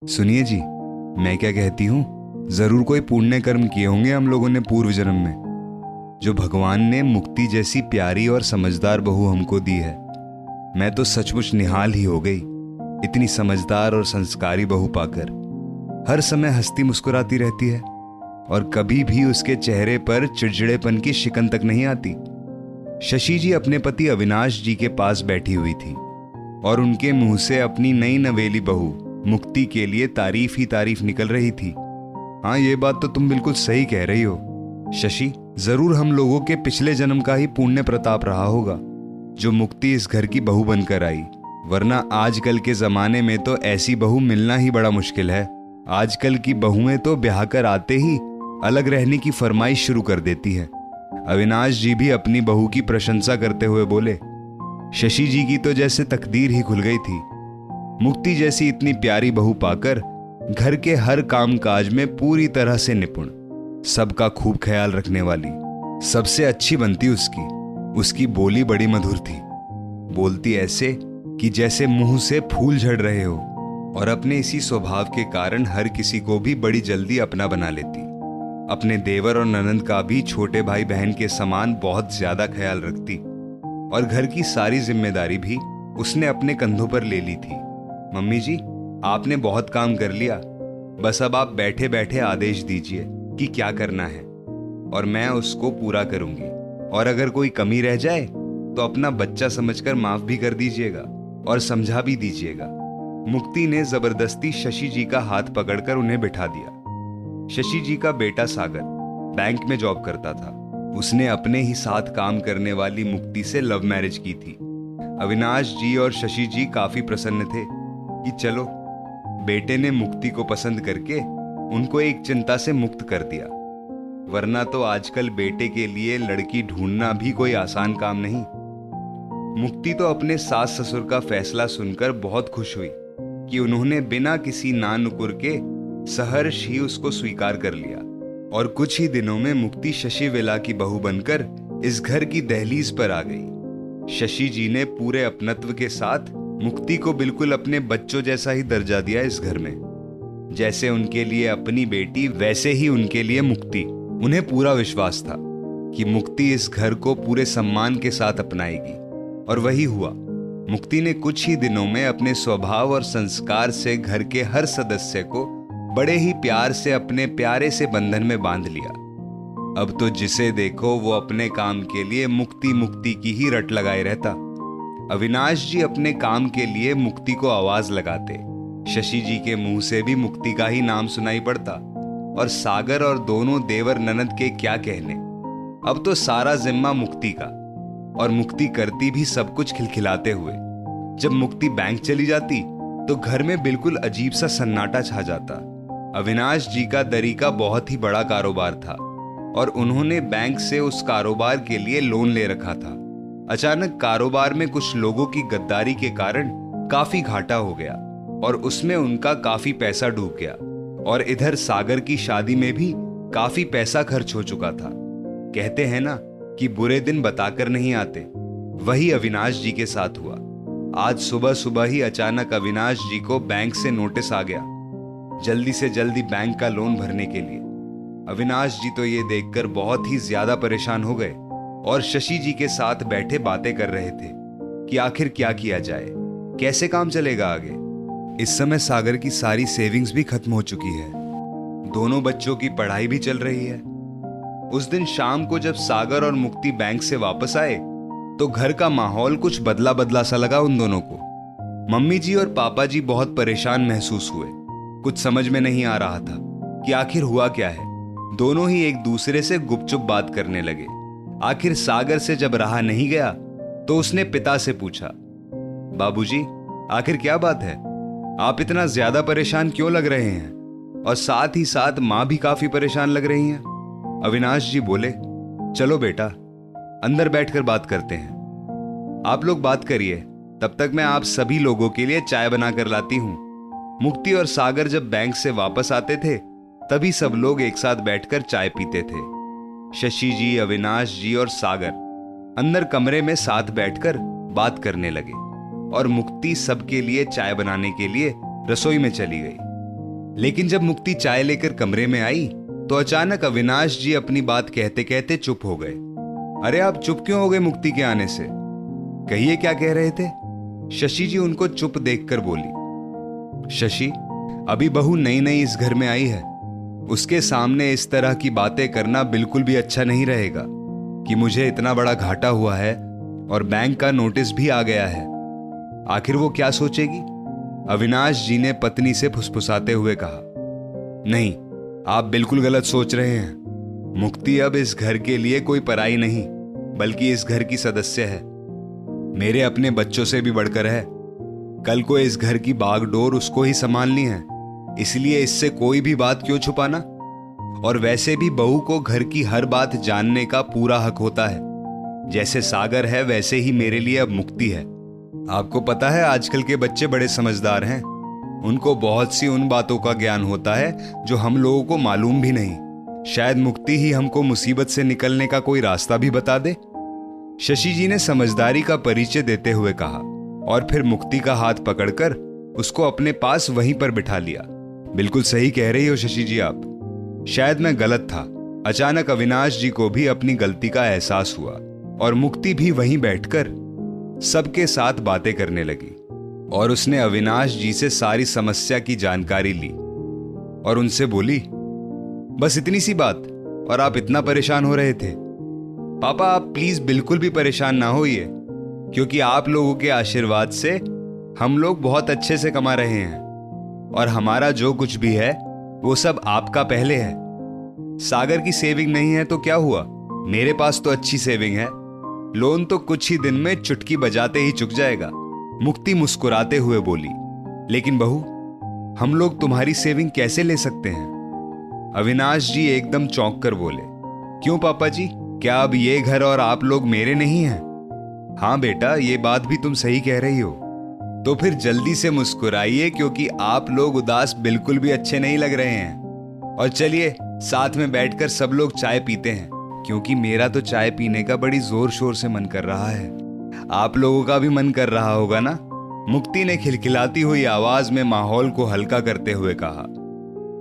सुनिए जी, मैं क्या कहती हूँ, जरूर कोई पुण्य कर्म किए होंगे हम लोगों ने पूर्व जन्म में, जो भगवान ने मुक्ति जैसी प्यारी और समझदार बहू हमको दी है। मैं तो सचमुच निहाल ही हो गई, इतनी समझदार और संस्कारी बहू पाकर। हर समय हंसती मुस्कुराती रहती है और कभी भी उसके चेहरे पर चिड़चिड़ेपन की शिकन तक नहीं आती। शशि जी अपने पति अविनाश जी के पास बैठी हुई थी और उनके मुंह से अपनी नई नवेली बहू मुक्ति के लिए तारीफ ही तारीफ निकल रही थी। हाँ, ये बात तो तुम बिल्कुल सही कह रही हो शशि। जरूर हम लोगों के पिछले जन्म का ही पुण्य प्रताप रहा होगा जो मुक्ति इस घर की बहू बनकर आई, वरना आजकल के जमाने में तो ऐसी बहू मिलना ही बड़ा मुश्किल है। आजकल की बहुएं तो ब्याह कर आते ही अलग रहने की फरमाइश शुरू कर देती है। अविनाश जी भी अपनी बहू की प्रशंसा करते हुए बोले, शशि जी की तो जैसे तकदीर ही खुल गई थी। मुक्ति जैसी इतनी प्यारी बहू पाकर घर के हर काम काज में पूरी तरह से निपुण, सबका खूब ख्याल रखने वाली, सबसे अच्छी बनती उसकी बोली बड़ी मधुर थी। बोलती ऐसे कि जैसे मुंह से फूल झड़ रहे हो, और अपने इसी स्वभाव के कारण हर किसी को भी बड़ी जल्दी अपना बना लेती। अपने देवर और ननंद का भी छोटे भाई बहन के समान बहुत ज्यादा ख्याल रखती और घर की सारी जिम्मेदारी भी उसने अपने कंधों पर ले ली थी। मम्मी जी, आपने बहुत काम कर लिया, बस अब आप बैठे बैठे आदेश दीजिए कि क्या करना है और मैं उसको पूरा करूंगी, और अगर कोई कमी रह जाए तो अपना बच्चा समझकर माफ भी कर दीजिएगा और समझा भी दीजिएगा। मुक्ति ने जबरदस्ती शशि जी का हाथ पकड़कर उन्हें बिठा दिया। शशि जी का बेटा सागर बैंक में जॉब करता था। उसने अपने ही साथ काम करने वाली मुक्ति से लव मैरिज की थी। अविनाश जी और शशि जी काफी प्रसन्न थे कि चलो, बेटे ने मुक्ति को पसंद करके उनको एक चिंता से मुक्त कर दिया, वरना तो आजकल बेटे के लिए लड़की ढूंढना भी कोई आसान काम नहीं। मुक्ति तो अपने सास ससुर का फैसला सुनकर बहुत खुश हुई कि उन्होंने बिना किसी ना नुकुर के सहर्ष ही उसको स्वीकार कर लिया, और कुछ ही दिनों में मुक्ति शशि विला की बहू बनकर इस घर की दहलीज पर आ गई। शशि जी ने पूरे अपनत्व के साथ मुक्ति को बिल्कुल अपने बच्चों जैसा ही दर्जा दिया इस घर में। जैसे उनके लिए अपनी बेटी, वैसे ही उनके लिए मुक्ति। उन्हें पूरा विश्वास था कि मुक्ति इस घर को पूरे सम्मान के साथ अपनाएगी, और वही हुआ। मुक्ति ने कुछ ही दिनों में अपने स्वभाव और संस्कार से घर के हर सदस्य को बड़े ही प्यार से अपने प्यारे से बंधन में बांध लिया। अब तो जिसे देखो वो अपने काम के लिए मुक्ति मुक्ति की ही रट लगाए रहता। अविनाश जी अपने काम के लिए मुक्ति को आवाज लगाते। शशि जी के मुंह से भी मुक्ति का ही नाम सुनाई पड़ता, और सागर और दोनों देवर ननद के क्या कहने। अब तो सारा जिम्मा मुक्ति का, और मुक्ति करती भी सब कुछ खिलखिलाते हुए। जब मुक्ति बैंक चली जाती तो घर में बिल्कुल अजीब सा सन्नाटा छा जाता। अविनाश जी का दरी का बहुत ही बड़ा कारोबार था और उन्होंने बैंक से उस कारोबार के लिए लोन ले रखा था। अचानक कारोबार में कुछ लोगों की गद्दारी के कारण काफी घाटा हो गया और उसमें उनका काफी पैसा डूब गया, और इधर सागर की शादी में भी काफी पैसा खर्च हो चुका था। कहते हैं ना कि बुरे दिन बताकर नहीं आते, वही अविनाश जी के साथ हुआ। आज सुबह सुबह ही अचानक अविनाश जी को बैंक से नोटिस आ गया, जल्दी से जल्दी बैंक का लोन भरने के लिए। अविनाश जी तो ये देखकर बहुत ही ज्यादा परेशान हो गए और शशि जी के साथ बैठे बातें कर रहे थे कि आखिर क्या किया जाए, कैसे काम चलेगा आगे। इस समय सागर की सारी सेविंग्स भी खत्म हो चुकी है, दोनों बच्चों की पढ़ाई भी चल रही है। उस दिन शाम को जब सागर और मुक्ति बैंक से वापस आए तो घर का माहौल कुछ बदला बदला सा लगा उन दोनों को। मम्मी जी और पापा जी बहुत परेशान महसूस हुए। कुछ समझ में नहीं आ रहा था कि आखिर हुआ क्या है। दोनों ही एक दूसरे से गुपचुप बात करने लगे। आखिर सागर से जब रहा नहीं गया तो उसने पिता से पूछा, बाबूजी, आखिर क्या बात है, आप इतना ज्यादा परेशान क्यों लग रहे हैं, और साथ ही साथ माँ भी काफी परेशान लग रही हैं। अविनाश जी बोले, चलो बेटा, अंदर बैठकर बात करते हैं। आप लोग बात करिए, तब तक मैं आप सभी लोगों के लिए चाय बनाकर लाती हूं। मुक्ति और सागर जब बैंक से वापस आते थे तभी सब लोग एक साथ बैठकर चाय पीते थे। शशि जी, अविनाश जी और सागर अंदर कमरे में साथ बैठकर बात करने लगे और मुक्ति सबके लिए चाय बनाने के लिए रसोई में चली गई। लेकिन जब मुक्ति चाय लेकर कमरे में आई तो अचानक अविनाश जी अपनी बात कहते कहते चुप हो गए। अरे आप चुप क्यों हो गए मुक्ति के आने से? कहिए क्या कह रहे थे? शशि जी उनको चुप देखकर बोली। शशि, अभी बहू नई नई इस घर में आई है, उसके सामने इस तरह की बातें करना बिल्कुल भी अच्छा नहीं रहेगा कि मुझे इतना बड़ा घाटा हुआ है और बैंक का नोटिस भी आ गया है। आखिर वो क्या सोचेगी? अविनाश जी ने पत्नी से फुसफुसाते हुए कहा। नहीं, आप बिल्कुल गलत सोच रहे हैं। मुक्ति अब इस घर के लिए कोई पराई नहीं, बल्कि इस घर की सदस्य है। मेरे अपने बच्चों से भी बढ़कर है। कल को इस घर की बागडोर उसको ही संभालनी है, इसलिए इससे कोई भी बात क्यों छुपाना? और वैसे भी बहू को घर की हर बात जानने का पूरा हक होता है। जैसे सागर है वैसे ही मेरे लिए अब मुक्ति है। आपको पता है आजकल के बच्चे बड़े समझदार हैं, उनको बहुत सी उन बातों का ज्ञान होता है जो हम लोगों को मालूम भी नहीं। शायद मुक्ति ही हमको मुसीबत से निकलने का कोई रास्ता भी बता दे। शशि जी ने समझदारी का परिचय देते हुए कहा और फिर मुक्ति का हाथ पकड़कर उसको अपने पास वहीं पर बिठा लिया। बिल्कुल सही कह रही हो शशि जी आप, शायद मैं गलत था। अचानक अविनाश जी को भी अपनी गलती का एहसास हुआ और मुक्ति भी वहीं बैठकर सबके साथ बातें करने लगी और उसने अविनाश जी से सारी समस्या की जानकारी ली और उनसे बोली, बस इतनी सी बात और आप इतना परेशान हो रहे थे? पापा आप प्लीज बिल्कुल भी परेशान ना होइए, क्योंकि आप लोगों के आशीर्वाद से हम लोग बहुत अच्छे से कमा रहे हैं और हमारा जो कुछ भी है वो सब आपका पहले है। सागर की सेविंग नहीं है तो क्या हुआ, मेरे पास तो अच्छी सेविंग है। लोन तो कुछ ही दिन में चुटकी बजाते ही चुक जाएगा। मुक्ति मुस्कुराते हुए बोली। लेकिन बहू, हम लोग तुम्हारी सेविंग कैसे ले सकते हैं? अविनाश जी एकदम चौंक कर बोले। क्यों पापा जी, क्या अब ये घर और आप लोग मेरे नहीं हैं? हाँ बेटा, ये बात भी तुम सही कह रही हो। तो फिर जल्दी से मुस्कुराइए, क्योंकि आप लोग उदास बिल्कुल भी अच्छे नहीं लग रहे हैं। और चलिए साथ में बैठकर सब लोग चाय पीते हैं, क्योंकि मेरा तो चाय पीने का बड़ी जोर शोर से मन कर रहा है। आप लोगों का भी मन कर रहा होगा ना? मुक्ति ने खिलखिलाती हुई आवाज में माहौल को हल्का करते हुए कहा।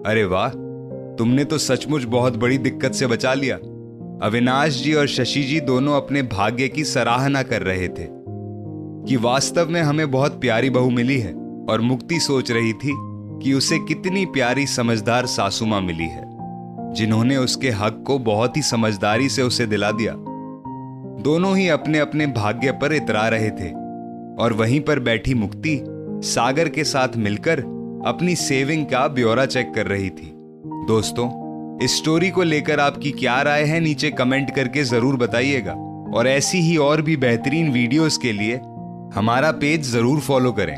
अरे वाह, तुमने तो सचमुच बहुत बड़ी दिक्कत से बचा लिया। अविनाश जी और शशि जी दोनों अपने भाग्य की सराहना कर रहे थे कि वास्तव में हमें बहुत प्यारी बहू मिली है, और मुक्ति सोच रही थी कि उसे कितनी प्यारी समझदार सासू मां मिली है, जिन्होंने उसके हक को बहुत ही समझदारी से उसे दिला दिया। दोनों ही अपने अपने भाग्य पर इतरा रहे थे और वहीं पर बैठी मुक्ति सागर के साथ मिलकर अपनी सेविंग का ब्यौरा चेक कर रही थी। दोस्तों, इस स्टोरी को लेकर आपकी क्या राय है नीचे कमेंट करके जरूर बताइएगा, और ऐसी ही और भी बेहतरीन वीडियोस के लिए हमारा पेज जरूर फॉलो करें।